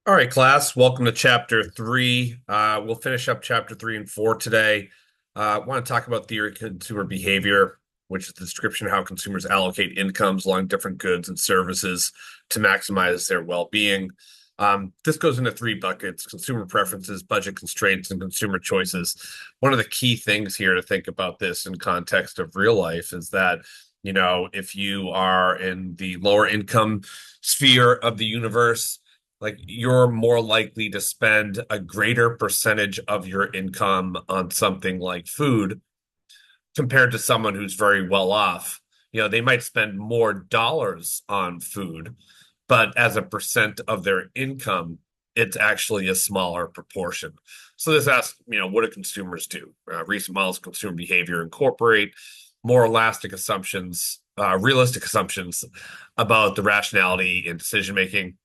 All right, class, welcome to chapter three. We'll finish up chapter 3 and 4 today. I want to talk about theory of consumer behavior, which is the description of how consumers allocate incomes along different goods and services to maximize their well-being. This goes into three buckets: consumer preferences, budget constraints, and consumer choices. One of the key things here to think about this in context of real life is that, if you are in the lower income sphere of the universe, like you're more likely to spend a greater percentage of your income on something like food compared to someone who's very well off. They might spend more dollars on food, but as a percent of their income, it's actually a smaller proportion. So this asks, what do consumers do? Recent models of consumer behavior incorporate more realistic assumptions about the rationality in decision making,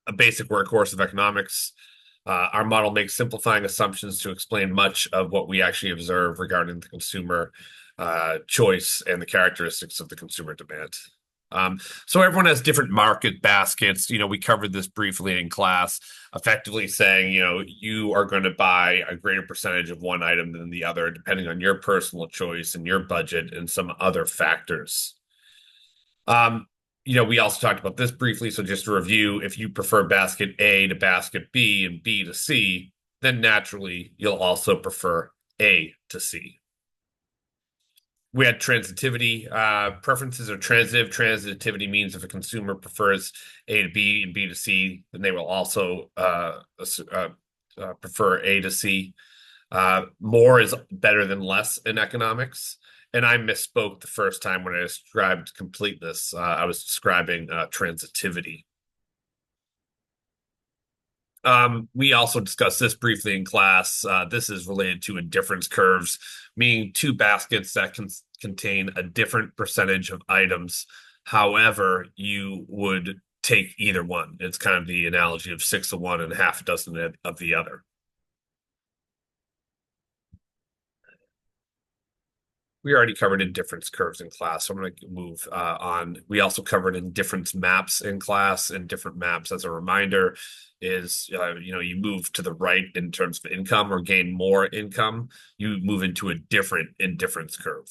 a basic workhorse of economics. Our model makes simplifying assumptions to explain much of what we actually observe regarding the consumer choice and the characteristics of the consumer demand. So everyone has different market baskets. We covered this briefly in class, effectively saying, you are going to buy a greater percentage of one item than the other, depending on your personal choice and your budget and some other factors. We also talked about this briefly. So just to review, if you prefer basket A to basket B and B to C, then naturally you'll also prefer A to C. We had transitivity. Preferences are transitive. Transitivity means if a consumer prefers A to B and B to C, then they will also prefer A to C. More is better than less in economics. And I misspoke the first time when I described completeness. I was describing transitivity. We also discussed this briefly in class. This is related to indifference curves, meaning two baskets that can contain a different percentage of items. However, you would take either one. It's kind of the analogy of 6 of one and half a dozen of the other. We already covered indifference curves in class, so I'm going to move on. We also covered indifference maps in class, and different maps, as a reminder, is you move to the right in terms of income or gain more income, you move into a different indifference curve.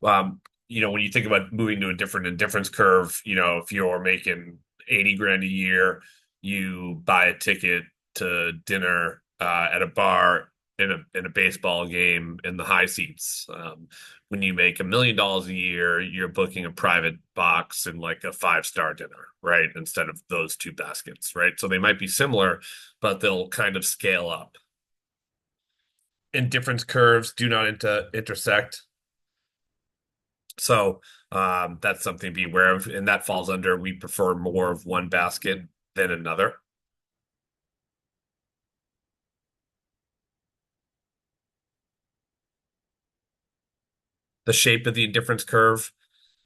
When you think about moving to a different indifference curve, if you're making 80 grand a year, you buy a ticket to dinner at a bar in a baseball game in the high seats. When you make $1 million a year, you're booking a private box and like a 5-star dinner, right? Instead of those two baskets, right? So they might be similar, but they'll kind of scale up. Indifference curves do not intersect. So that's something to be aware of. And that falls under we prefer more of one basket than another. The shape of the indifference curve,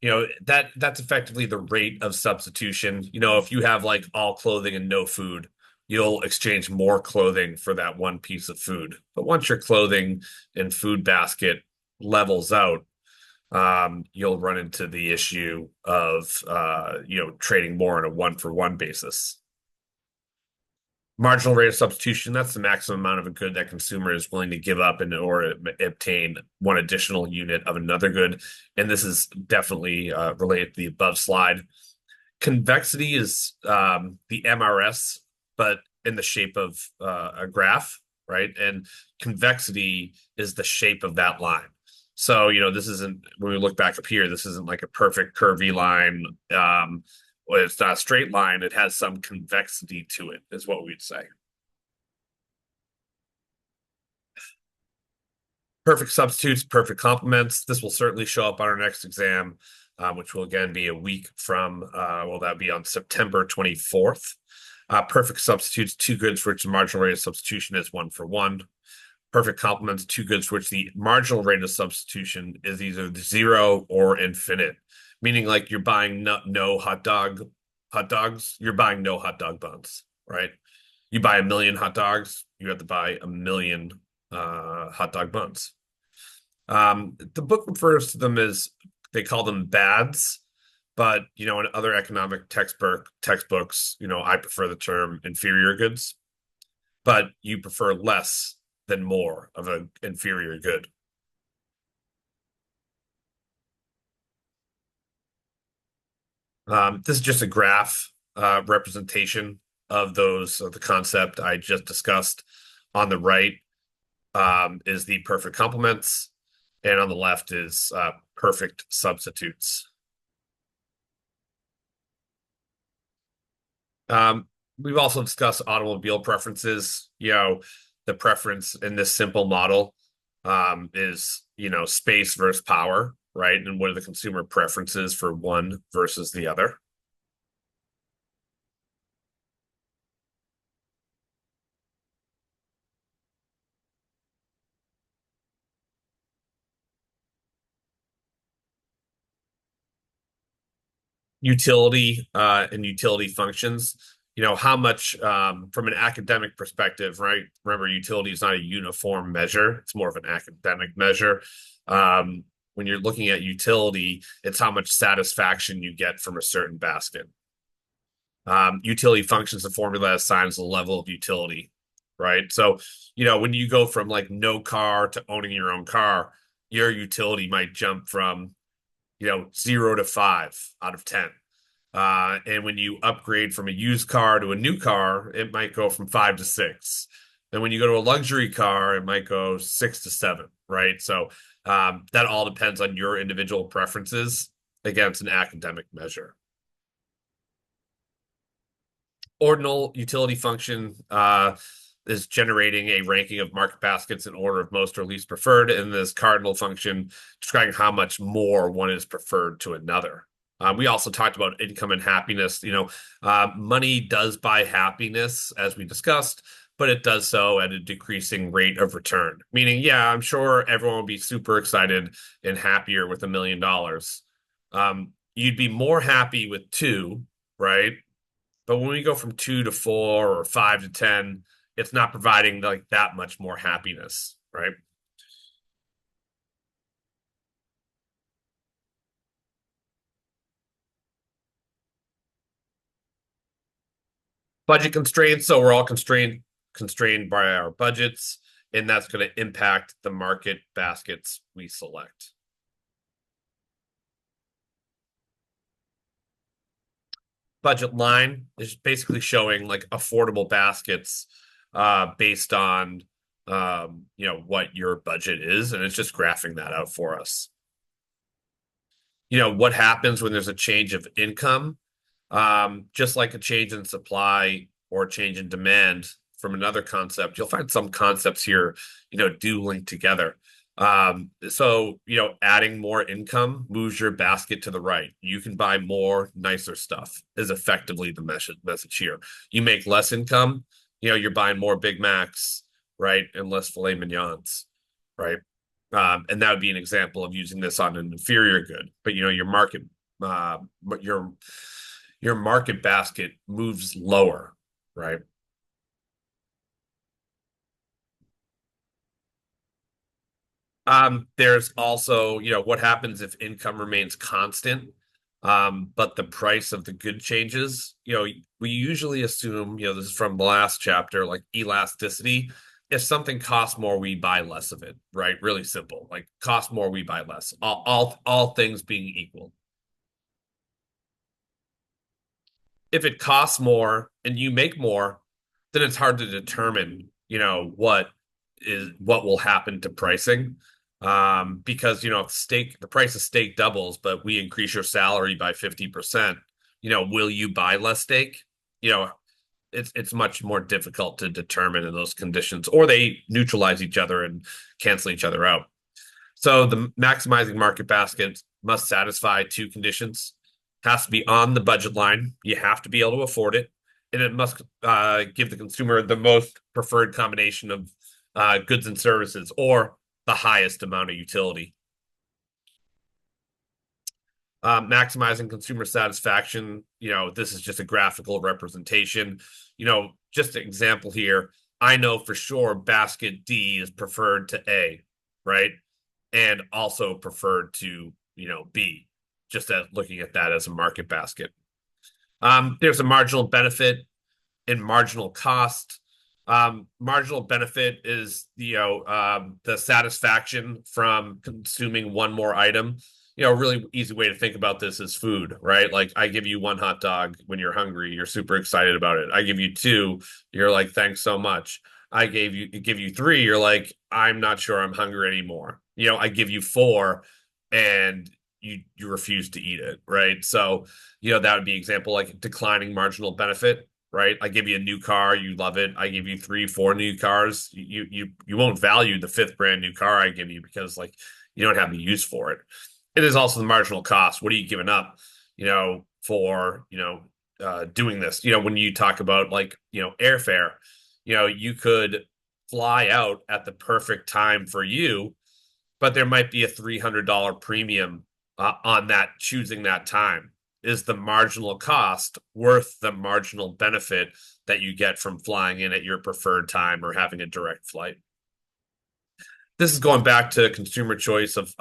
that's effectively the rate of substitution. If you have like all clothing and no food, you'll exchange more clothing for that one piece of food. But once your clothing and food basket levels out, you'll run into the issue of trading more on a one-for-one basis. Marginal rate of substitution, that's the maximum amount of a good that consumer is willing to give up in order to obtain one additional unit of another good. And this is definitely related to the above slide. Convexity is the MRS, but in the shape of a graph, right? And convexity is the shape of that line. So, this isn't, when we look back up here, this isn't like a perfect curvy line. Well, it's not a straight line. It has some convexity to it, is what we'd say. Perfect substitutes, perfect complements. This will certainly show up on our next exam, which will again be a week from, that'll be on September 24th. Perfect substitutes, two goods for which the marginal rate of substitution is 1-for-1. Perfect complements, two goods for which the marginal rate of substitution is either 0 or infinite. Meaning like you're buying no hot dogs, you're buying no hot dog buns, right? You buy 1 million hot dogs, you have to buy 1 million hot dog buns. The book refers to them as, they call them BADs, But, in other economic textbooks, I prefer the term inferior goods, but you prefer less than more of an inferior good. This is just a graph representation of the concept I just discussed. On the right is the perfect complements, and on the left is perfect substitutes. Um, we've also discussed automobile preferences. The preference in this simple model is, space versus power, right? And what are the consumer preferences for one versus the other? Utility and utility functions. How much from an academic perspective, right? Remember, utility is not a uniform measure, it's more of an academic measure. When you're looking at utility, it's how much satisfaction you get from a certain basket. Utility functions, the formula assigns the level of utility, right? So, when you go from like no car to owning your own car, your utility might jump from, 0 to 5 out of 10. And when you upgrade from a used car to a new car, it might go from 5 to 6. And when you go to a luxury car, it might go 6 to 7, right? So that all depends on your individual preferences against an academic measure. Ordinal utility function is generating a ranking of market baskets in order of most or least preferred, and this cardinal function describing how much more one is preferred to another. We also talked about income and happiness. Money does buy happiness, as we discussed, but it does so at a decreasing rate of return. Meaning, yeah, I'm sure everyone will be super excited and happier with $1 million. You'd be more happy with two, right? But when we go from 2 to 4 or 5 to 10, it's not providing like that much more happiness, right? Budget constraints. So we're all constrained by our budgets, and that's going to impact the market baskets we select. Budget line is basically showing like affordable baskets based on what your budget is, and it's just graphing that out for us. What happens when there's a change of income, just like a change in supply or a change in demand from another concept. You'll find some concepts here, do link together. So, adding more income moves your basket to the right. You can buy more nicer stuff, is effectively the message here. You make less income, you're buying more Big Macs, right? And less filet mignons, right? And that would be an example of using this on an inferior good. But uh, your your market basket moves lower, right? There's also, what happens if income remains constant, but the price of the good changes. We usually assume, this is from the last chapter, like elasticity. If something costs more, we buy less of it, right? Really simple. Like cost more, we buy less. All things being equal. If it costs more and you make more, then it's hard to determine, what will happen to pricing. Because if the price of steak doubles, but we increase your salary by 50%, will you buy less steak? You know, it's much more difficult to determine in those conditions, or they neutralize each other and cancel each other out. So the maximizing market basket must satisfy two conditions. Has to be on the budget line. You have to be able to afford it, and it must give the consumer the most preferred combination of goods and services, or the highest amount of utility. Maximizing consumer satisfaction. This is just a graphical representation. Just an example here. I know for sure basket D is preferred to A, right? And also preferred to, B. just at looking at that as a market basket. There's a marginal benefit and marginal cost. Marginal benefit is, the satisfaction from consuming one more item. A really easy way to think about this is food, right? Like I give you one hot dog when you're hungry, you're super excited about it. I give you two, you're like, thanks so much. Give you three, you're like, I'm not sure I'm hungry anymore. I give you four and you refuse to eat it, right? So, that would be example like declining marginal benefit, right? I give you a new car, you love it. I give you three, four new cars. You won't value the fifth brand new car I give you because like you don't have the use for it. It is also the marginal cost. What are you giving up, for doing this? When you talk about like airfare, you could fly out at the perfect time for you, but there might be a $300 premium on that choosing that time. Is the marginal cost worth the marginal benefit that you get from flying in at your preferred time or having a direct flight? This is going back to consumer choice of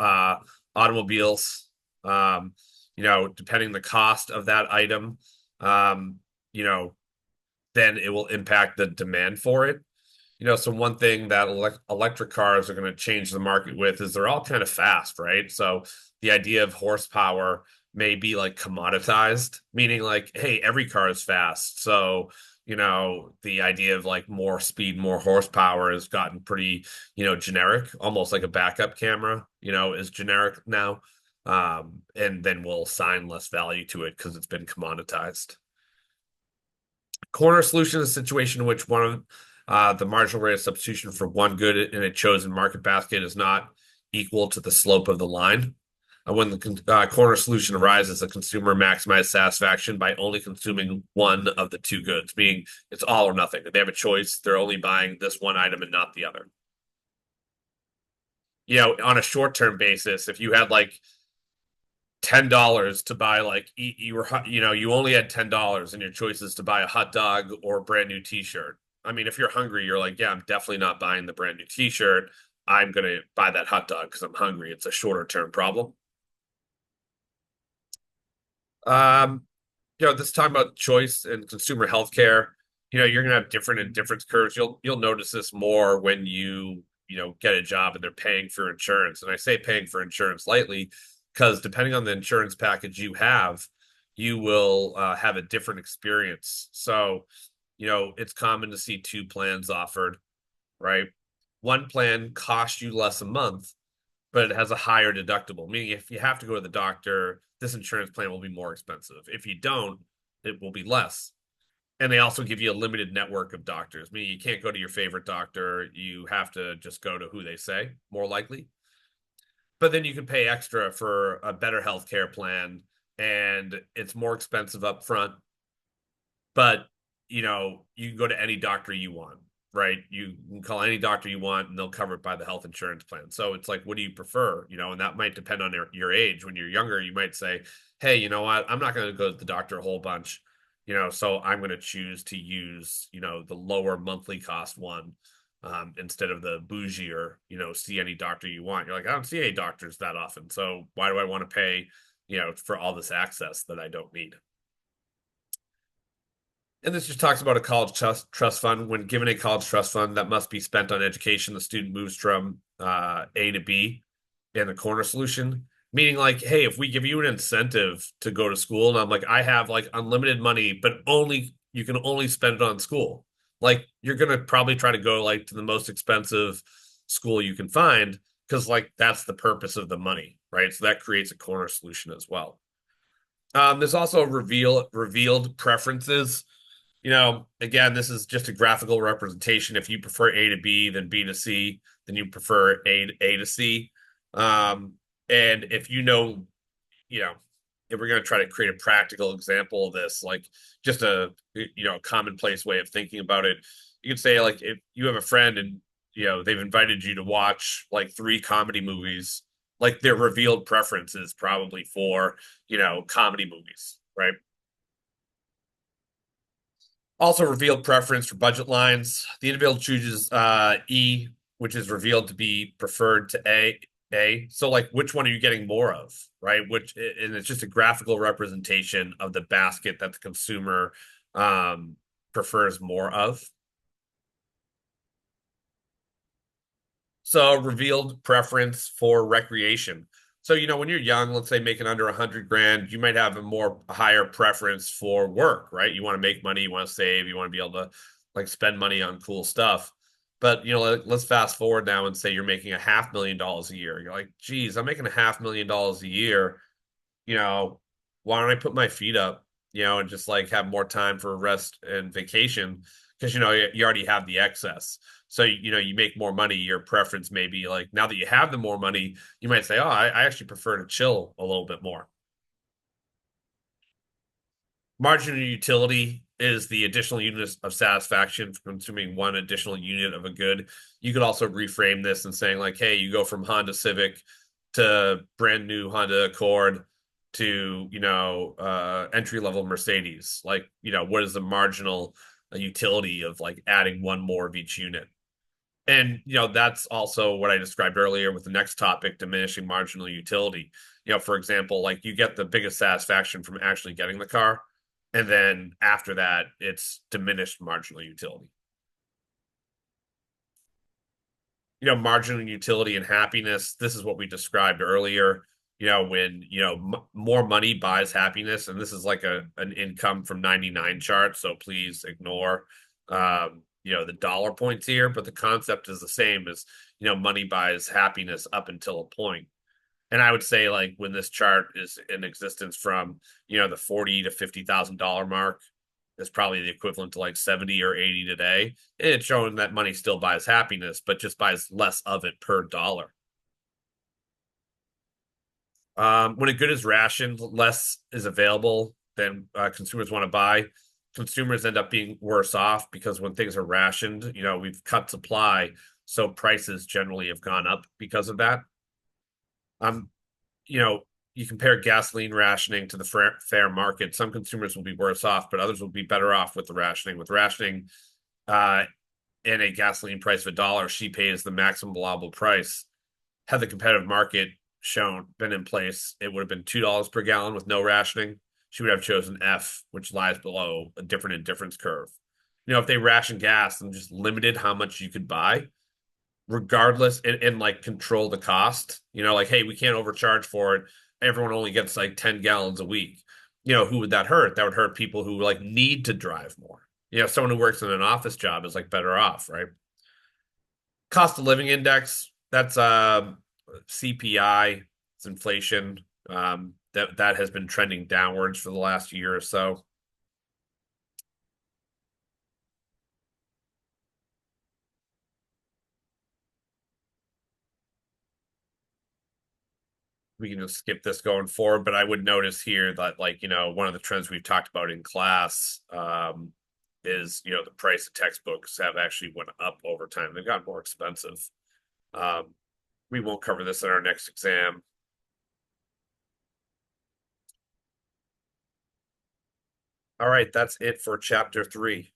automobiles. Depending the cost of that item, um, you know, then it will impact the demand for it. So one thing that electric cars are going to change the market with is they're all kind of fast, right? So the idea of horsepower may be like commoditized, meaning like, hey, every car is fast. So, the idea of like more speed, more horsepower has gotten pretty, generic, almost like a backup camera, is generic now. And then we'll assign less value to it because it's been commoditized. Corner solution is a situation in which one of the marginal rate of substitution for one good in a chosen market basket is not equal to the slope of the line. When the corner solution arises, the consumer maximizes satisfaction by only consuming one of the two goods, meaning it's all or nothing. If they have a choice, they're only buying this one item and not the other. On a short-term basis, if you had like $10 to buy like you only had $10 and your choice is to buy a hot dog or a brand new t-shirt. I mean, if you're hungry, you're like, yeah, I'm definitely not buying the brand new t-shirt. I'm gonna buy that hot dog because I'm hungry. It's a shorter term problem. um this is talking about choice and consumer healthcare. You're gonna have different and different curves. You'll notice this more when you get a job and they're paying for insurance. And I say paying for insurance lightly because depending on the insurance package you have, you will have a different experience. So, it's common to see two plans offered, right? One plan costs you less a month, but it has a higher deductible, meaning if you have to go to the doctor, this insurance plan will be more expensive. If you don't, it will be less. And they also give you a limited network of doctors, meaning you can't go to your favorite doctor. You have to just go to who they say, more likely. But then you can pay extra for a better healthcare plan, and it's more expensive up front. But you can go to any doctor you want, right? You can call any doctor you want, and they'll cover it by the health insurance plan. So it's like, what do you prefer? And that might depend on your age. When you're younger, you might say, hey, you know what? I'm not going to go to the doctor a whole bunch. So I'm going to choose to use, the lower monthly cost one, instead of the bougie or, see any doctor you want. You're like, I don't see any doctors that often. So why do I want to pay, for all this access that I don't need? And this just talks about a college trust fund. When given a college trust fund that must be spent on education, the student moves from A to B in the corner solution. Meaning, like, hey, if we give you an incentive to go to school, and I'm like, I have like unlimited money, but only you can only spend it on school. Like, you're gonna probably try to go like to the most expensive school you can find because like that's the purpose of the money, right? So that creates a corner solution as well. There's also revealed preferences. Again, this is just a graphical representation. If you prefer A to B, then B to C, then you prefer A to C. And if if we're going to try to create a practical example of this, like just a commonplace way of thinking about it, you could say like if you have a friend and they've invited you to watch like three comedy movies, like their revealed preference is probably for comedy movies, right? Also revealed preference for budget lines. The individual chooses E, which is revealed to be preferred to A. So like which one are you getting more of, right? And it's just a graphical representation of the basket that the consumer um prefers more of. So revealed preference for recreation. So, when you're young, let's say making under 100 grand, you might have a higher preference for work, right? You want to make money, you want to save, you want to be able to like spend money on cool stuff. But, let's fast forward now and say you're making $500,000 a year. You're like, geez, I'm making $500,000 a year. you know, why don't I put my feet up, and just like have more time for rest and vacation? Because, you already have the excess. So, you make more money. Your preference may be like now that you have the more money, you might say, oh, I actually prefer to chill a little bit more. Marginal utility is the additional unit of satisfaction for consuming one additional unit of a good. You could also reframe this and saying like, hey, you go from Honda Civic to brand new Honda Accord to, entry level Mercedes. Like, what is the marginal utility of like adding one more of each unit? And that's also what I described earlier with the next topic, diminishing marginal utility. For example, like you get the biggest satisfaction from actually getting the car, and then after that, it's diminished marginal utility. Marginal utility and happiness. This is what we described earlier. When more money buys happiness, and this is like an income from 99 chart. So please ignore the dollar points here, but the concept is the same as money buys happiness up until a point. And I would say like when this chart is in existence from the 40 to $50,000 mark, is probably the equivalent to like 70 or 80 today. It's showing that money still buys happiness, but just buys less of it per dollar. When a good is rationed, less is available than consumers want to buy. Consumers end up being worse off because when things are rationed, we've cut supply, so prices generally have gone up because of that. Um, you know, you compare gasoline rationing to the fair market. Some consumers will be worse off, but others will be better off with the rationing. With rationing, uh, in a gasoline price of $1, she pays the maximum allowable price. Had the competitive market been in place, it would have been $2 per gallon with no rationing. She would have chosen F, which lies below a different indifference curve. If they ration gas and just limited how much you could buy, regardless, and like control the cost, like, hey, we can't overcharge for it. Everyone only gets like 10 gallons a week. Who would that hurt? That would hurt people who like need to drive more. Someone who works in an office job is like better off, right? Cost of living index, that's CPI, it's inflation. That has been trending downwards for the last year or so. We can just skip this going forward, but I would notice here that like, one of the trends we've talked about in class is, the price of textbooks have actually went up over time. They've gotten more expensive. Um, we won't cover this in our next exam. All right, that's it for chapter 3.